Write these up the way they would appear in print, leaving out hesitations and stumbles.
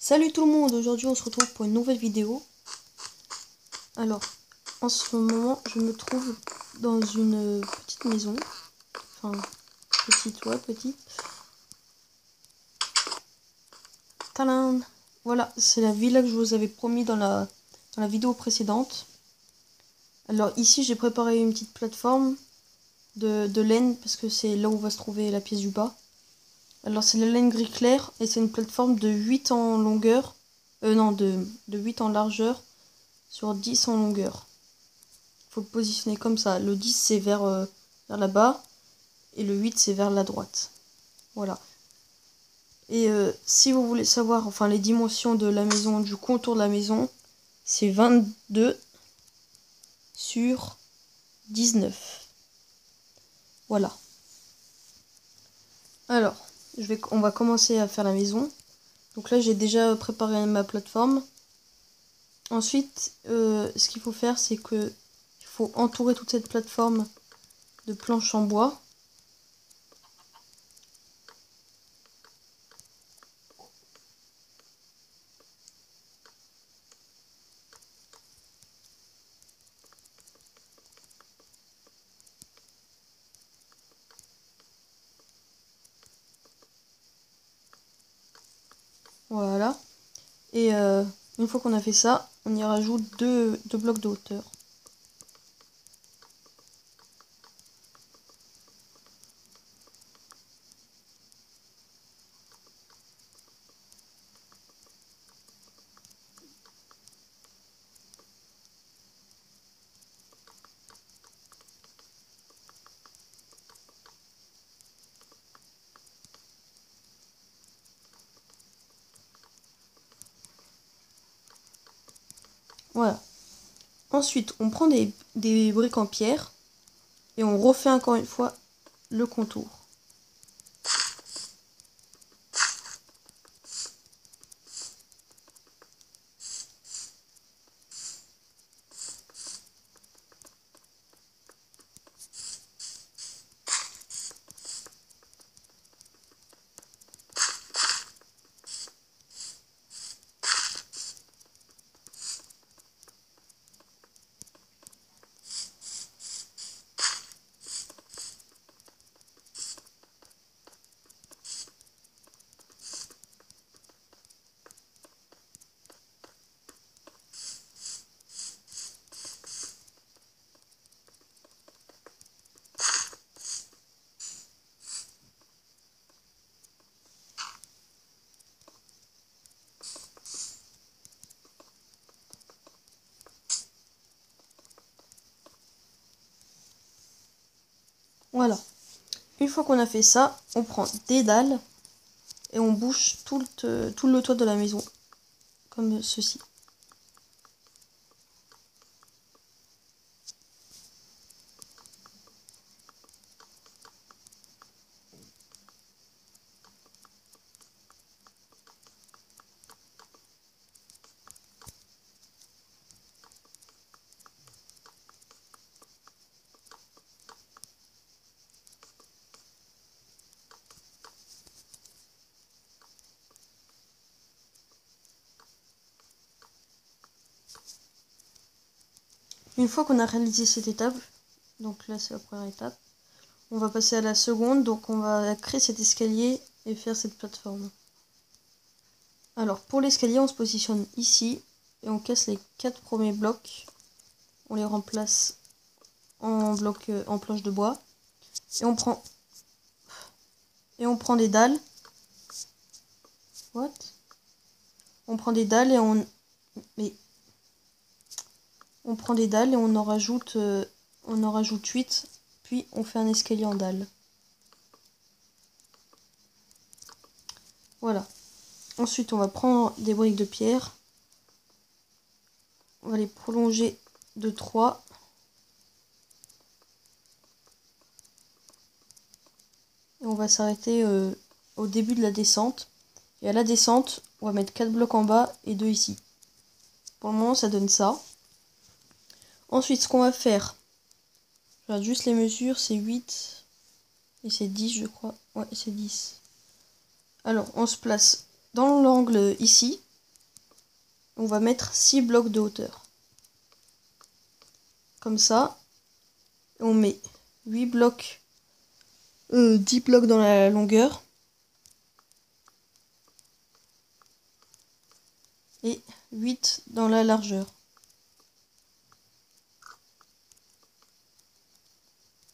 Salut tout le monde, aujourd'hui on se retrouve pour une nouvelle vidéo. Alors, en ce moment, je me trouve dans une petite maison. Enfin, petite. Tadam! Voilà, c'est la villa que je vous avais promis dans la vidéo précédente. Alors ici, j'ai préparé une petite plateforme de laine, parce que c'est là où va se trouver la pièce du bas. Alors c'est la laine gris clair, et c'est une plateforme de 8 en longueur. Non, de 8 en largeur sur 10 en longueur. Il faut le positionner comme ça. Le 10 c'est vers là-bas et le 8 c'est vers la droite. Voilà. Et si vous voulez savoir enfin les dimensions de la maison, du contour de la maison, c'est 22 sur 19. Voilà. Alors, on va commencer à faire la maison. Donc là j'ai déjà préparé ma plateforme. Ensuite, ce qu'il faut faire, c'est que il faut entourer toute cette plateforme de planches en bois. Voilà. Et une fois qu'on a fait ça, on y rajoute deux blocs de hauteur. Voilà. Ensuite, on prend des briques en pierre et on refait encore une fois le contour. Voilà. Une fois qu'on a fait ça, on prend des dalles et on bouche tout le toit de la maison, comme ceci. Une fois qu'on a réalisé cette étape, donc là c'est la première étape, on va passer à la seconde, donc on va créer cet escalier et faire cette plateforme. Alors pour l'escalier, on se positionne ici et on casse les 4 premiers blocs. On les remplace en bloc en planche de bois et on prend des dalles. On prend des dalles et on prend des dalles et on en rajoute 8, puis on fait un escalier en dalles. Voilà. Ensuite, on va prendre des briques de pierre. On va les prolonger de 3. Et on va s'arrêter au début de la descente. Et à la descente, on va mettre 4 blocs en bas et 2 ici. Pour le moment, ça donne ça. Ensuite, ce qu'on va faire, je regarde juste les mesures, c'est 8 et c'est 10, je crois. Ouais, c'est 10. Alors, on se place dans l'angle ici. On va mettre 6 blocs de hauteur. Comme ça. On met 8 blocs, 10 blocs dans la longueur. Et 8 dans la largeur.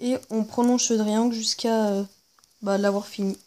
Et on prolonge ce triangle jusqu'à l'avoir fini.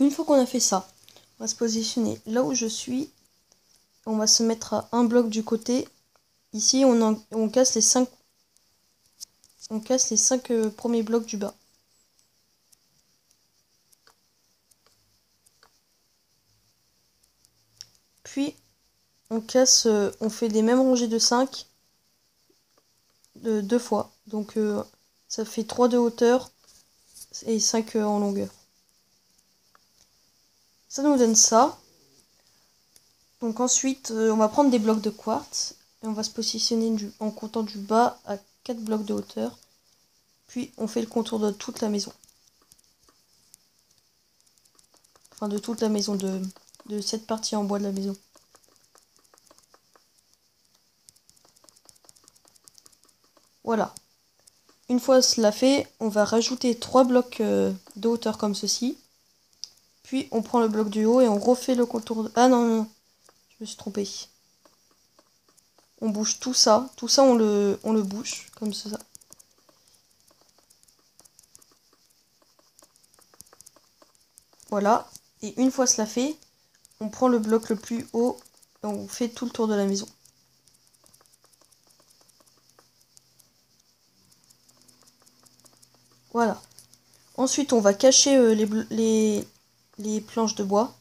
Une fois qu'on a fait ça, on va se positionner là où je suis. On va se mettre à un bloc du côté. Ici, on casse les 5 premiers blocs du bas. Puis, on fait les mêmes rangées de 5 deux fois. Donc, ça fait 3 de hauteur et 5 en longueur. Ça nous donne ça. Donc ensuite, on va prendre des blocs de quartz et on va se positionner en comptant du bas à 4 blocs de hauteur. Puis on fait le contour de toute la maison. Enfin de toute la maison, de cette partie en bois de la maison. Voilà. Une fois cela fait, on va rajouter 3 blocs de hauteur comme ceci. Puis on prend le bloc du haut et on refait le contour de... Ah non, je me suis trompée. On bouge tout ça. Tout ça, on le bouge comme ça. Voilà. Et une fois cela fait, on prend le bloc le plus haut et on fait tout le tour de la maison. Voilà. Ensuite, on va cacher les planches de bois.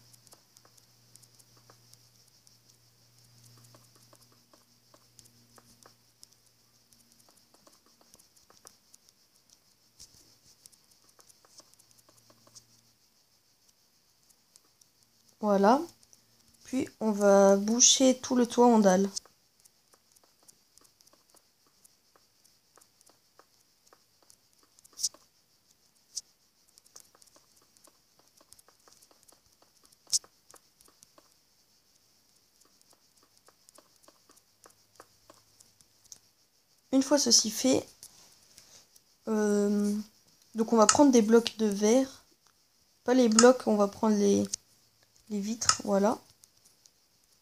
Voilà. Puis, on va boucher tout le toit en dalle. Une fois ceci fait, donc on va prendre des blocs de verre. Pas les blocs, on va prendre les vitres, voilà.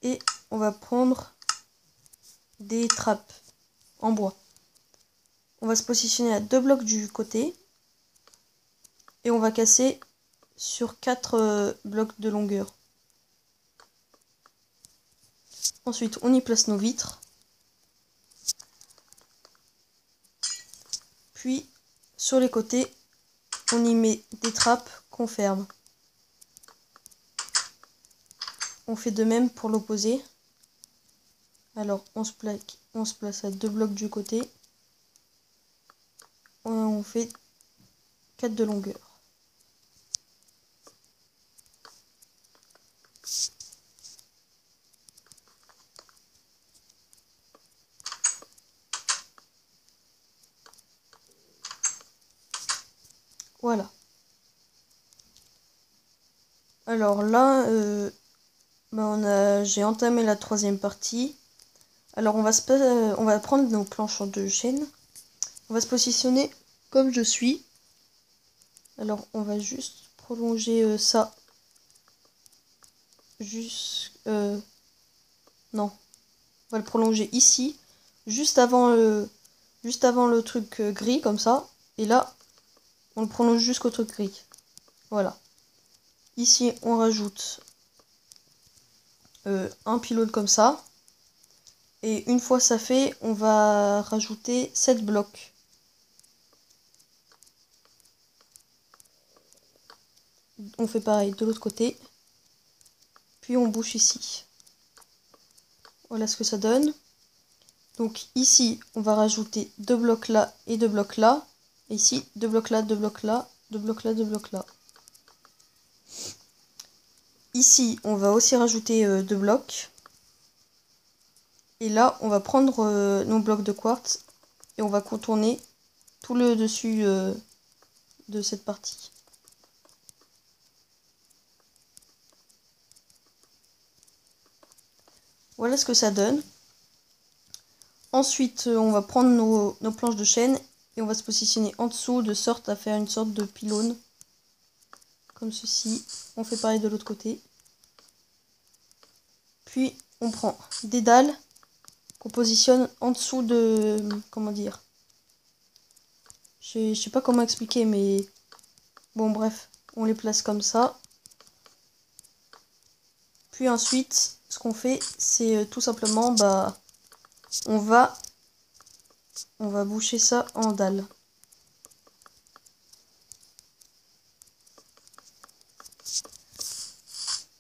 Et on va prendre des trappes en bois. On va se positionner à 2 blocs du côté. Et on va casser sur 4 blocs de longueur. Ensuite, on y place nos vitres. Puis, sur les côtés, on y met des trappes qu'on ferme. On fait de même pour l'opposé. Alors, on se place à 2 blocs du côté. On fait 4 de longueur. Voilà. Alors là, j'ai entamé la 3e partie. Alors on va prendre nos planches de chêne On va se positionner comme je suis. Alors on va juste prolonger ça. Non. On va le prolonger ici. Juste avant le truc gris comme ça. Et là, on le prolonge jusqu'au truc gris. Voilà. Ici, on rajoute un pylône comme ça. Et une fois ça fait, on va rajouter 7 blocs. On fait pareil de l'autre côté. Puis on bouche ici. Voilà ce que ça donne. Donc ici, on va rajouter 2 blocs là et 2 blocs là. Et ici, 2 blocs là, 2 blocs là, 2 blocs là, 2 blocs là. Ici, on va aussi rajouter 2 blocs. Et là, on va prendre nos blocs de quartz et on va contourner tout le dessus de cette partie. Voilà ce que ça donne. Ensuite, on va prendre nos planches de chêne et on va se positionner en dessous de sorte à faire une sorte de pylône. Comme ceci. On fait pareil de l'autre côté. Puis, on prend des dalles qu'on positionne en dessous de... Comment dire? Je sais pas comment expliquer, mais... Bon, bref. On les place comme ça. Puis ensuite, ce qu'on fait, c'est tout simplement, on va boucher ça en dalles.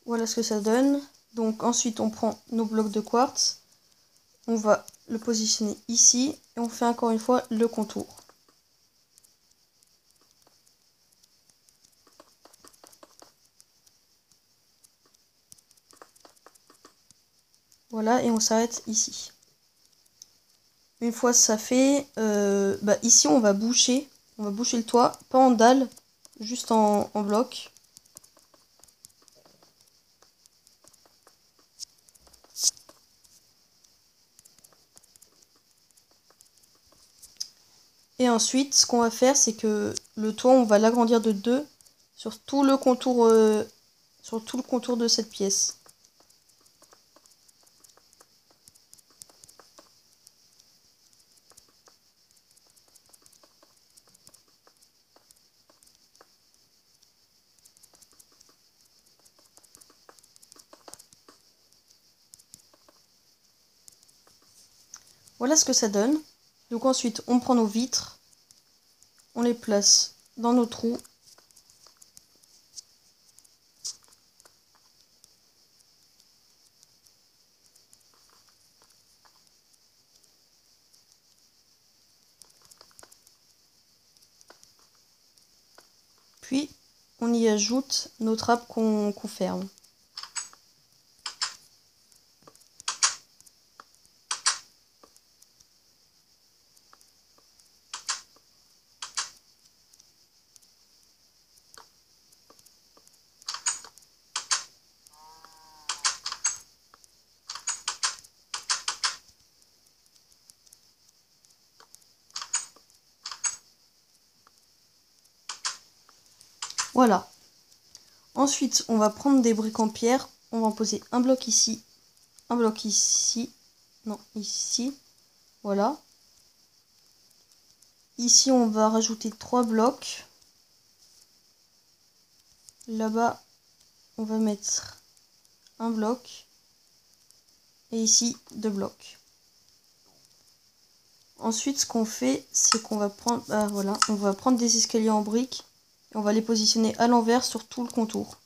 Voilà ce que ça donne. Donc ensuite, on prend nos blocs de quartz. On va le positionner ici. Et on fait encore une fois le contour. Voilà, et on s'arrête ici. Une fois ça fait, ici on va boucher le toit, pas en dalle, juste en bloc. Et ensuite, ce qu'on va faire, c'est que le toit, on va l'agrandir de 2 sur tout le contour de cette pièce. Voilà ce que ça donne. Donc ensuite, on prend nos vitres, on les place dans nos trous. Puis, on y ajoute nos trappes qu'on ferme. Voilà. Ensuite, on va prendre des briques en pierre. On va en poser un bloc ici. Un bloc ici. Non, ici. Voilà. Ici, on va rajouter 3 blocs. Là-bas, on va mettre un bloc. Et ici, 2 blocs. Ensuite, ce qu'on fait, c'est qu'on va prendre... voilà, on va prendre des escaliers en briques. Et on va les positionner à l'envers sur tout le contour.